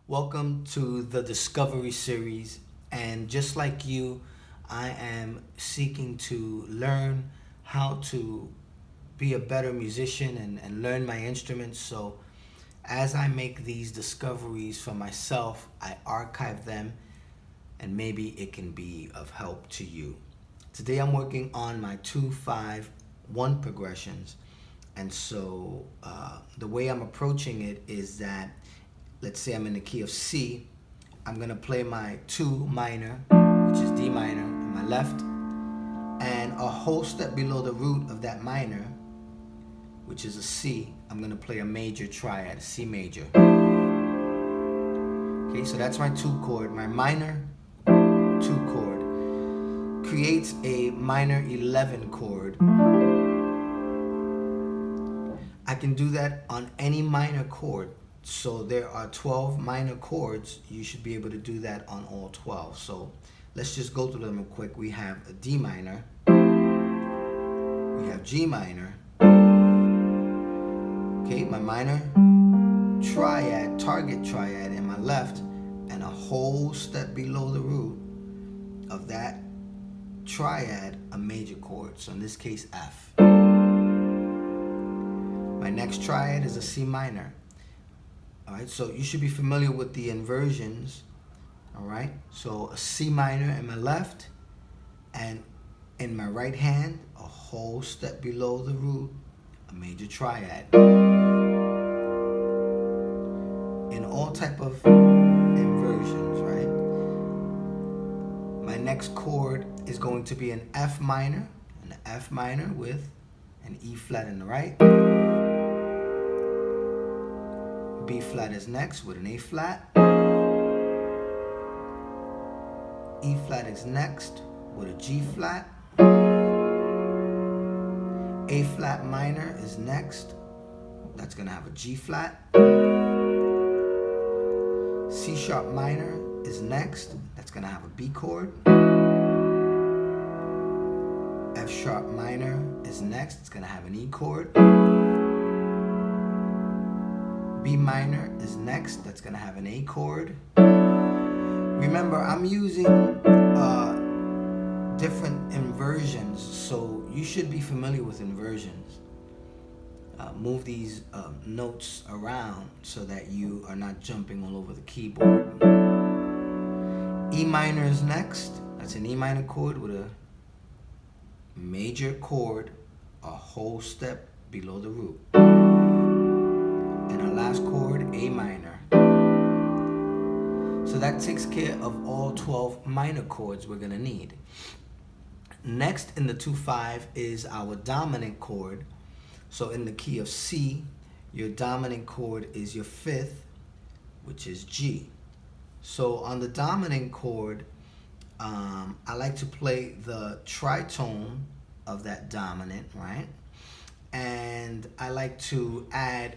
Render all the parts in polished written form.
Welcome to the Discovery Series. And just like you, I am seeking to learn how to be a better musician and learn my instruments. So, as I make these discoveries for myself, I archive them and maybe it can be of help to you. Today, I'm working on my 2-5-1 progressions. And so, the way I'm approaching it is that let's say I'm in the key of C, I'm going to play my 2 minor, which is D minor, in my left, and a whole step below the root of that minor, which is a C, I'm going to play a major triad, a C major. Okay, so that's my 2 chord. My minor 2 chord creates a minor 11 chord. I can do that on any minor chord. So there are 12 minor chords. You should be able to do that on all 12. So let's just go through them real quick. We have a D minor. We have G minor. Okay, my minor triad, target triad in my left, and a whole step below the root of that triad, a major chord. So in this case, F. My next triad is a C minor. All right, so you should be familiar with the inversions. All right, so a C minor in my left, and in my right hand, a whole step below the root, a major triad. In all type of inversions, right? My next chord is going to be an F minor, with an E flat in the right. B flat is next with an A flat. E flat is next with a G flat. A flat minor is next. That's going to have a G flat. C sharp minor is next. That's going to have a B chord. F sharp minor is next. It's going to have an E chord. B minor is next. That's going to have an A chord. Remember, I'm using different inversions, so you should be familiar with inversions. Move these notes around so that you are not jumping all over the keyboard. E minor is next. That's an E minor chord with a major chord, a whole step below the root. And our last chord, A minor. So that takes care of all 12 minor chords we're going to need. Next in the 2-5 is our dominant chord. So in the key of C, your dominant chord is your 5th, which is G. So on the dominant chord, I like to play the tritone of that dominant, right? And I like to add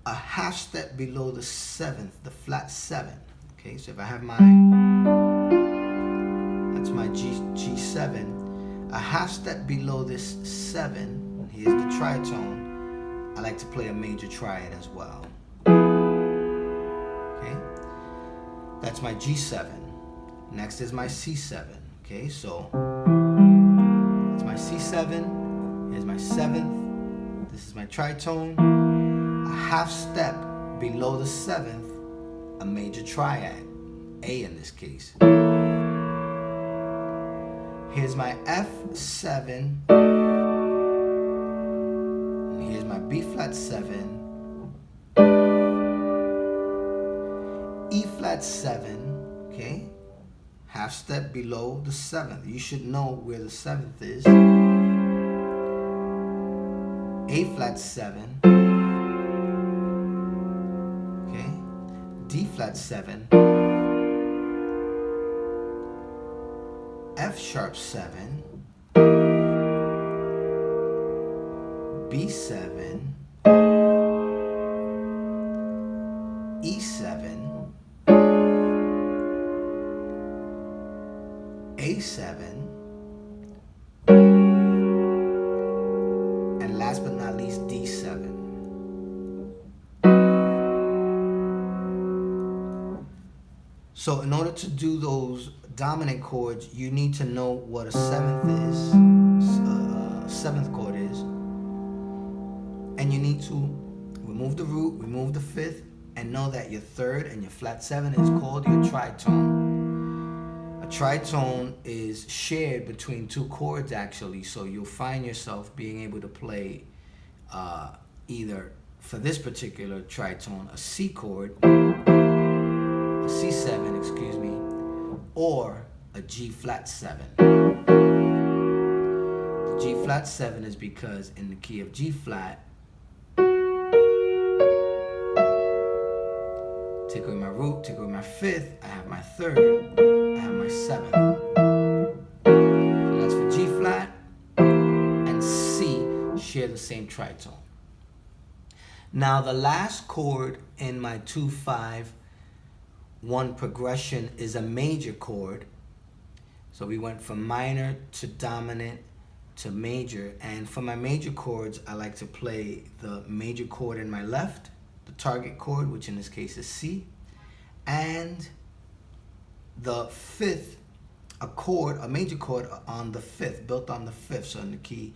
a half step below the 7th, the flat 7. Okay, so if I have that's my G7, a half step below this 7, here's the tritone, I like to play a major triad as well. Okay, that's my G7. Next is my C7. Okay, so that's my C7, here's my 7th, this is my tritone, a half step below the 7th, a major triad, A in this case. Here's my F7, and here's my B flat 7, E flat 7, okay? Half step below the 7th. You should know where the 7th is. A flat 7, okay? D flat 7, F sharp 7, B7, E7, A7, and last but not least D7. So in order to do those dominant chords, you need to know what a seventh is, seventh chord is, and you need to remove the root, remove the fifth, and know that your third and your flat seven is called your tritone. A tritone is shared between two chords actually, so you'll find yourself being able to play either, for this particular tritone, a C chord, a C7, excuse me, or a G flat 7. The G flat 7 is because in the key of G flat, take away my root, take away my fifth, I have my third, I have my seventh. So that's for G flat, and C share the same tritone. Now the last chord in my 2-5-1 progression is a major chord. So we went from minor to dominant to major, and for my major chords I like to play the major chord in my left, the target chord, which in this case is C, and the fifth, a major chord on the fifth, built on the fifth. So in the key,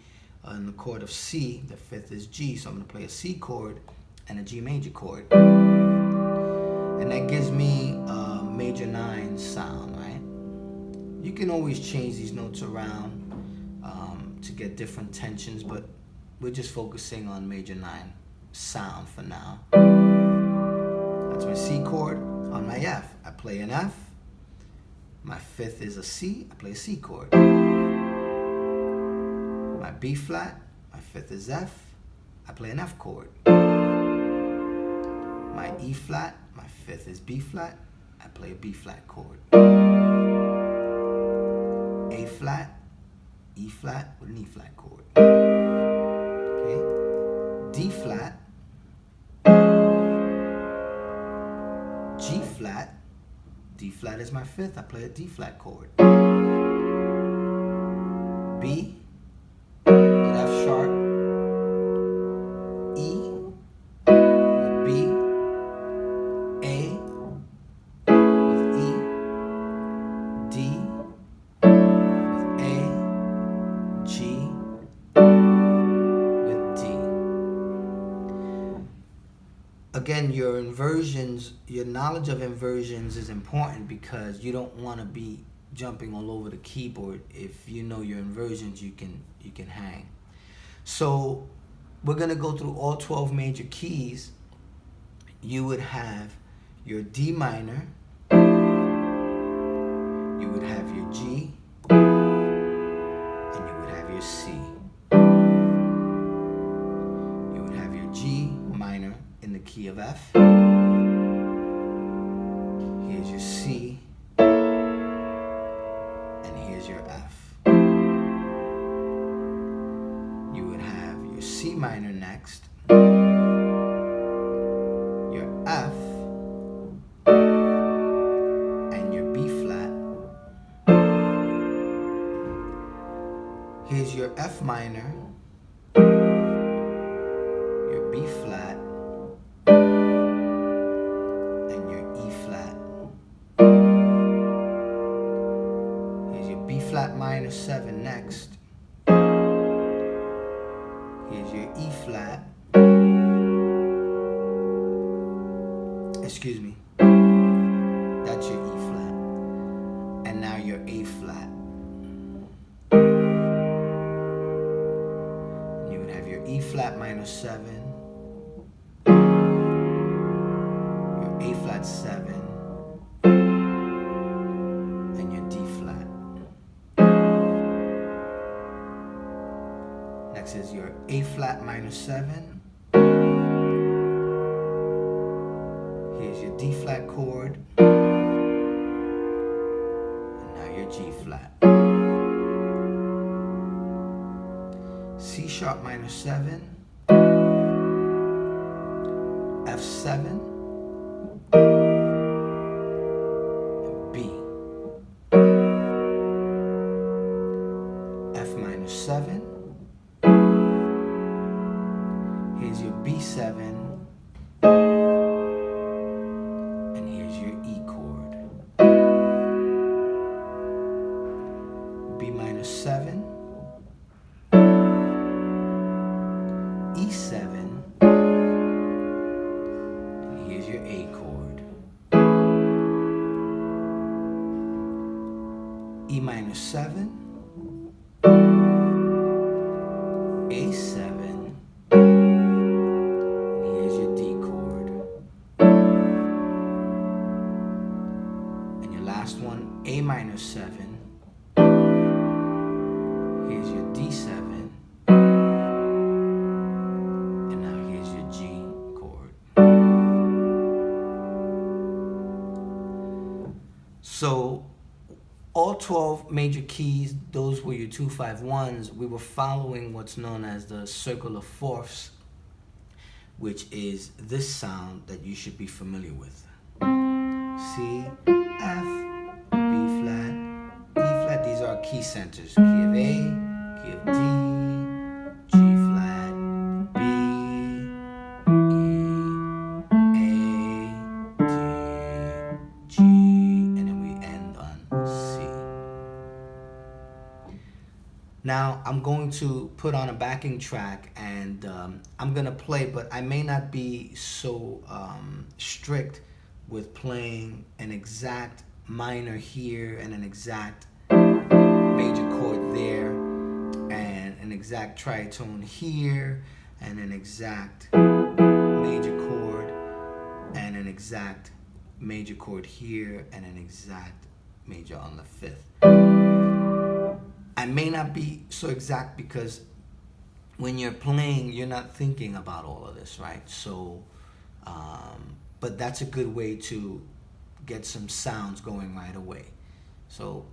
in the chord of C, the fifth is G, so I'm going to play a C chord and a G major chord, and that gives me a major 9 sound, right? You can always change these notes around to get different tensions, but we're just focusing on major 9 sound for now. That's my C chord. On my F, I play an F. My fifth is a C, I play a C chord. My B flat, my fifth is F, I play an F chord. My E flat, my fifth is B flat, I play a B flat chord. A flat, E flat with an E flat chord. Okay. D flat, G flat. D flat is my fifth, I play a D flat chord. B with F sharp, E with B, A with E, D with A, G with D. Again, your inversions, your knowledge of inversions is important because you don't want to be jumping all over the keyboard. If you know your inversions, you can hang. So we're going to go through all 12 major keys. You would have your D minor, you would have your G, and you would have your C. You would have your G minor in the key of F. Here's your C, and here's your F. You would have your C minor next, your F, and your B flat. Here's your F minor, your B flat, and your E flat. Here's your B flat minor 7 next. Here's your E flat. Excuse me. That's your E flat. And now your A flat. You would have your E flat minor 7, your A flat 7, and your D flat. Next is your A flat minor 7. Here's your D flat chord. And now your G flat. C sharp minor 7. F7. And B. F minor 7. Here's your B7, and here's your E chord. your A chord. E minor 7, A7, and here's your D chord. And your last one, A minor 7, here's your D7, and now here's your G chord. So all 12 major keys, those were your 2-5-1s. We were following what's known as the circle of fourths, which is this sound that you should be familiar with. C, F, B flat, E flat. These are key centers. Key of A, key of D, G flat, B, E, A, D, G, and then we end on C. Now I'm going to put on a backing track, and I'm gonna play, but I may not be so strict with playing an exact minor here and an exact major chord there and an exact tritone here and an exact major chord and an exact major chord here and an exact major on the fifth. I may not be so exact because when you're playing, you're not thinking about all of this, right? So, but that's a good way to get some sounds going right away. So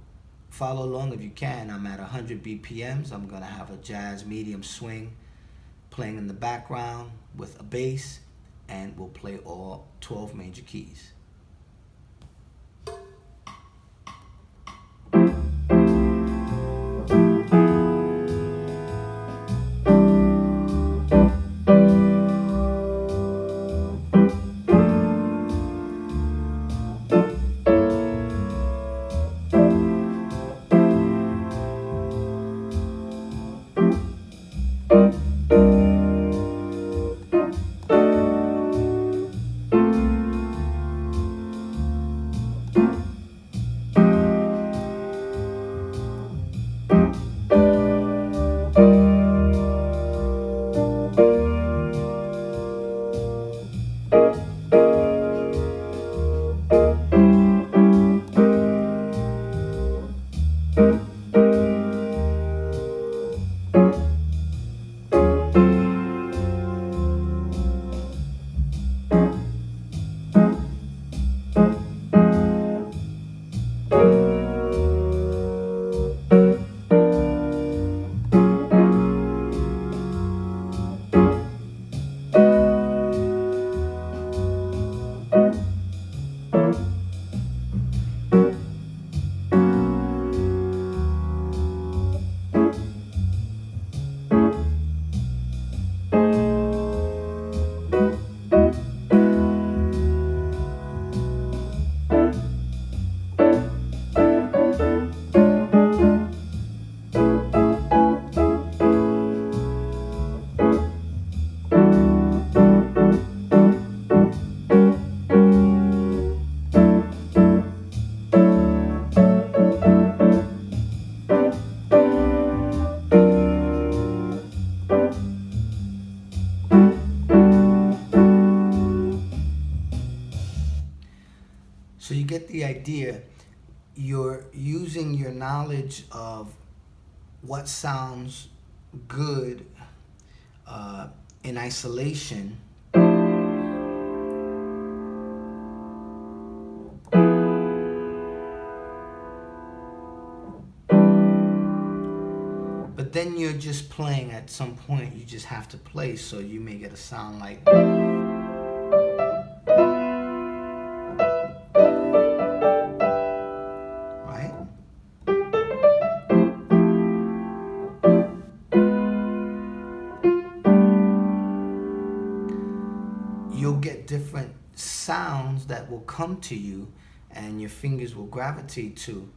follow along if you can. I'm at 100 BPMs. I'm gonna have a jazz medium swing playing in the background with a bass, and we'll play all 12 major keys. So you get the idea. You're using your knowledge of what sounds good in isolation, but then you're just playing. At some point you just have to play, so you may get a sound like, right? You'll get different sounds that will come to you and your fingers will gravitate to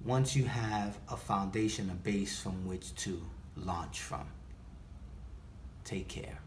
once you have a foundation, a base from which to launch from. Take care.